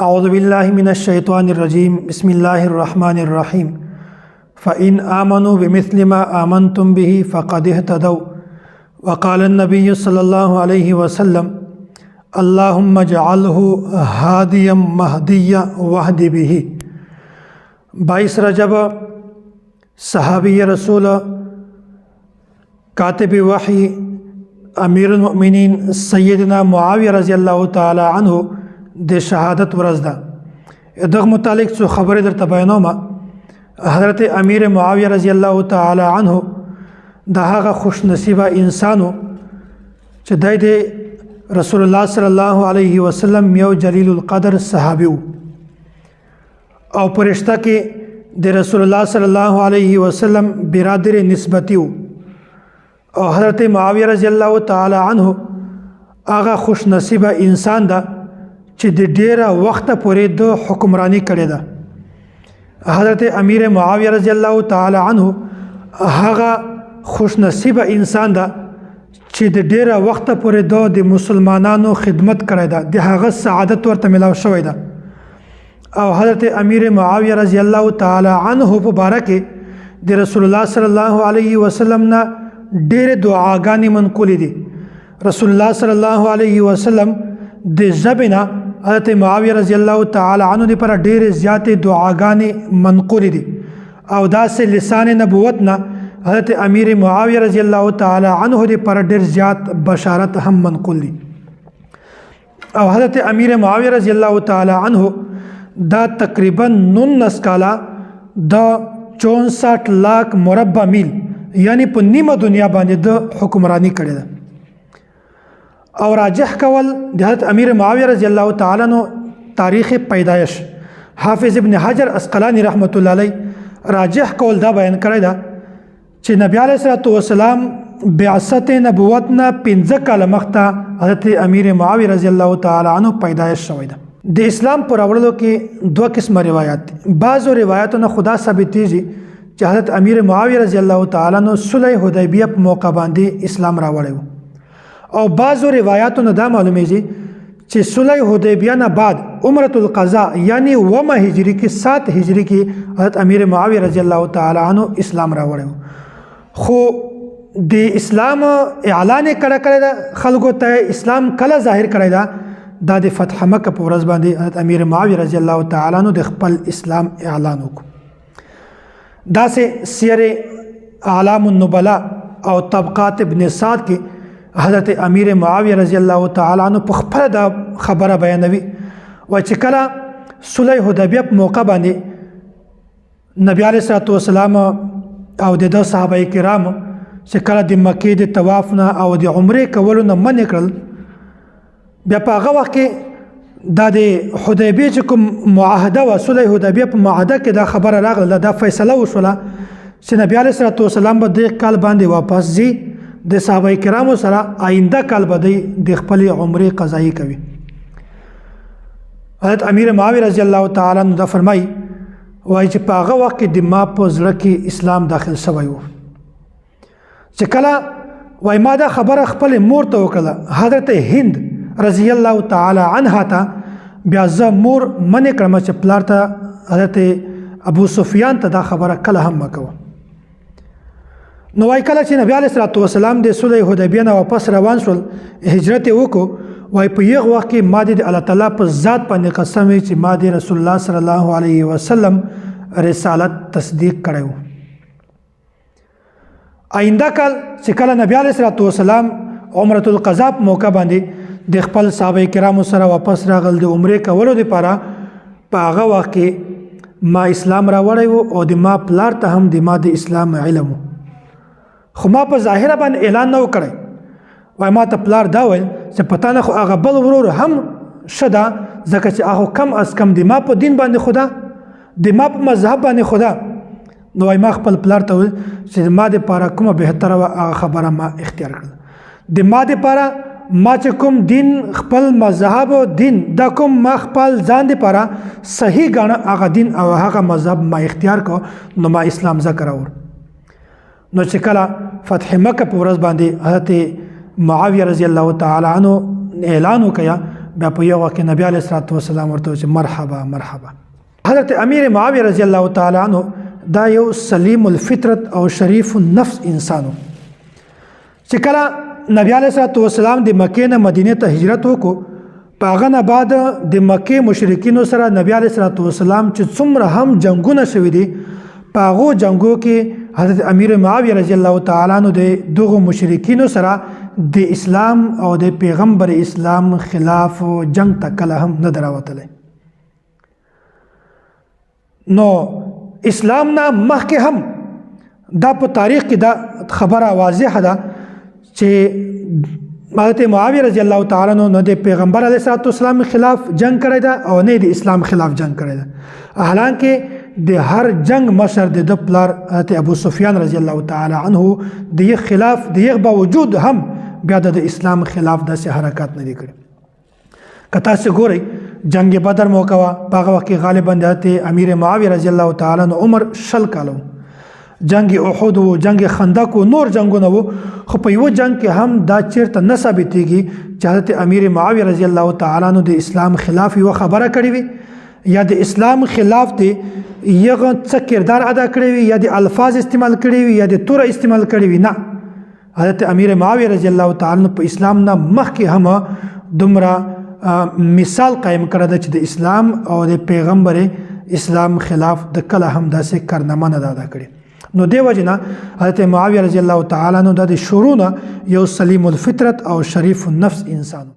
أعوذ بالله من الشيطان الرجيم بسم الله الرحمن الرحيم فإن آمنوا بمثل ما آمنتم به فقد اهتدوا وقال النبي صلى الله عليه وسلم اللهم اجعله هاديا مهديا واهد به 22 رجب صحابی رسول کاتب وحی امیر المؤمنین سیدنا معاویه رضی الله تعالی عنه د شهادت ورځ ده. دغه متعلق څو خبرې درته بیانوم. حضرت امیر معاویه رضی الله تعالی عنه د هغه خوش نصیبه انسانو چې د رسول الله صلی الله علیه وسلم یو جلیل القدر صحابي او پرشتہ کې د رسول الله صلی الله علیه وسلم برادر نسبتی او حضرت معاویه رضی الله تعالی عنه هغه خوش نصیبه انسان ده چې د ډیره وخت پورې د حکمرانی کړې ده. حضرت امیر معاویه رضی الله تعالی عنه هغه خوش نصیبه انسان ده چې د ډیره وخت پورې د مسلمانانو خدمت کړې ده، د هغه سعادت ورته ملاو شوی ده. او حضرت امیر معاویه رضی الله تعالی عنه په باره کې د رسول الله صلی الله علیه وسلم نه ډېر دعاګانې منقولې دي. رسول الله صلی الله علیه وسلم د ژبې نه حضرت معاویه رضی الله تعالی عنه لپاره ډېرې زیاتې دعاګانې منقولې دي او داسې لسان نبوت نه حضرت امیر معاویه رضی الله تعالی عنه لپاره ډېر زیات بشارت هم منقول دي. او حضرت امیر معاویه رضی الله تعالی عنه دا تقریبا 19 کاله د 64 लाख مربع میل یعنی په نیمه دنیا باندې د حکمرانی کړې ده. او راجح کول د حضرت امیر معاویه رضی الله تعالی عنہ تاریخ پیدایش حافظ ابن حجر اسقلانی رحمت الله علیه راجح کول دا بیان کړی دا چې نبی علیه الصلوۃ والسلام بعثت نبوت نه 15 کاله مخته حضرت امیر معاویه رضی الله تعالی عنہ پیدایش شوی ده. د اسلام پر اورلو کې دوه قسمه روایت. بعضو روایتونه خدا ثابتېږي چې حضرت امیر معاویه رضی الله تعالی عنہ صلح حدیبیه په موقع باندې اسلام راوړی او بعضو روایتونه دا معلومیږي چې صلح حدیبیه نه بعد عمره القضاء یعنی 9 هجری کې 7 هجری کې حضرت امیر معاویه رضی الله تعالی عنہ اسلام راوړی. خو د اسلام اعلان کړه دا خلکو ته اسلام کله ظاهر کړی دا د فتح مکه په ورځ باندې حضرت امیر معاویه رضی الله تعالی عنہ د خپل اسلام اعلان وکړ. داسې سیر اعلام النبلاء او طبقات ابن سعد کې حضرت امیر معاویه رضی الله تعالی عنہ په خپل دا خبره بیانوي و چې کله صلح حدیبیه په موقع باندې نبی علیه الصلوۃ والسلام او د صحابه کرام چې کله د مکې د طواف نه او د عمره کولو نه منع کړل، بیا په هغه وخت کې دا د حدیبیه چې کوم معاهده و صلح حدیبیه په معاهده کې دا خبره راغله، دا فیصله وشوله چې نبی علیه الصلوۃ والسلام به د کال باندې واپس ځي، د صحابه کرامو سره آینده کال به د خپل عمره قضایی کوي. حضرت امیر معاویه رضی الله تعالی عنہ دا فرمایي وایي چې په هغه وخت کې د ما په زړه کې اسلام داخل شوی و چې کله وایي ما دا خبره خپل مور ته وکړه، حضرت هند رضی الله تعالی عنها ته، بیا زه مور منې کړم چې پلار ته حضرت ابو سفیان ته دا خبره کله هم مه کوه. نو وایي کله چې نبی علیه الصلوۃ والسلام د صلح حدیبیه نه واپس روان شول، هجرت یې وکړو، وایي په یغه وخت کې ما د الله تعالی په ذات باندې قسم وي چې ما د رسول الله صلی الله علیه وسلم رسالت تصدیق کړی و. آینده کال چې کله نبی علیه الصلوۃ والسلام عمره القضاء په موقع باندې د خپل صحابه کرامو سره واپس راغل د عمره کولو لپاره، په هغه وخت کې ما اسلام راوړی و او د ما پلار ته هم د ما د اسلام علم و. خو ما په ظاهره باندې اعلان نه وکړی، وای ما ته پلار دا ویل چې پتا نه خو هغه بل ورور هم ښه ده، ځکه چې هغه کم از کم د ما په دین باندې خدا، د ما په مذهب باندې خدا. نو وای ما خپل پلار ته ویل چې ما دپاره کومه بهتره وه هغه خبره ما اختیار کړله. د ما دپاره ما چې کوم دین خپل مذهب او دین دا کوم ما خپل ځان دپاره صحیح ګاڼه هغه دین او هغه مذهب ما اختیار کو، نو ما اسلام ذکر راوړ. نو چې کله فتح مکه په ورځ باندې حضرت معاویه رضی الله تعالی عنہ اعلان وکړ، بیا په یو وخت نبی علیه الصلاۃ والسلام ورته چې مرحبا مرحبا. حضرت امیر معاویه رضی الله تعالی عنہ دا یو سلیم الفطرت او شریف النفس انسانو چې کله نبی علیه الصلاۃ والسلام د مکې نه مدینه ته هجرت وکړو په هغه نه بعد د مکې مشرکینو سره نبی علیه الصلاۃ والسلام چې څومره هم جنگونه شوي دي په هغو جنگو کې حضرت امیر معاویه رضی الله تعالی عنہ د دغو مشرکینو سره د اسلام او د پیغمبر اسلام خلاف جنگ ته کله هم نه دراوتلی. نو اسلام نه مخکې هم دا په تاریخ کې دا خبره واضحه ده چې حضرت معاویه رضی الله تعالی عنہ نه د پیغمبر علیه الصلاۃ والسلام خلاف جنگ کړی ده او نه د اسلام خلاف جنگ کړی ده. حالانکه د هر جنگ مشر د پلار حضرت ابو سفیان رضی الله تعالی عنہ د خلاف د باوجود هم بیا د اسلام خلاف داسې حرکات نه دي کړي. که تاسو ګورئ جنگ بدر موقع وا په هغه وخت کې غالبا د حضرت امیر معاویه رضی الله تعالی عنہ عمر 60 کال و. جنگ احد و جنگ خندق و نور جنگونه وو خو په یو جنگ کې هم دا چیرته نه ثابتېږي چې حضرت امیر معاویه رضی الله تعالی عنہ د اسلام خلاف یو خبره کړې وي یا د اسلام خلاف دی یغه څه کردار ادا کړی وي یا د الفاظ استعمال کړی وي یا د تور استعمال کړی وي. نه، حضرت امیر معاویه رضی الله تعالی عنہ په اسلام نه مخکې هم دومره مثال قائم کړی ده چې د اسلام او د پیغمبر اسلام خلاف د کله هم داسې کارنامه نه ادا کړي. نو دی وجنه حضرت معاویه رضی الله تعالی عنہ د شروع نه یو سلیم الفطرت او شریف النفس انسان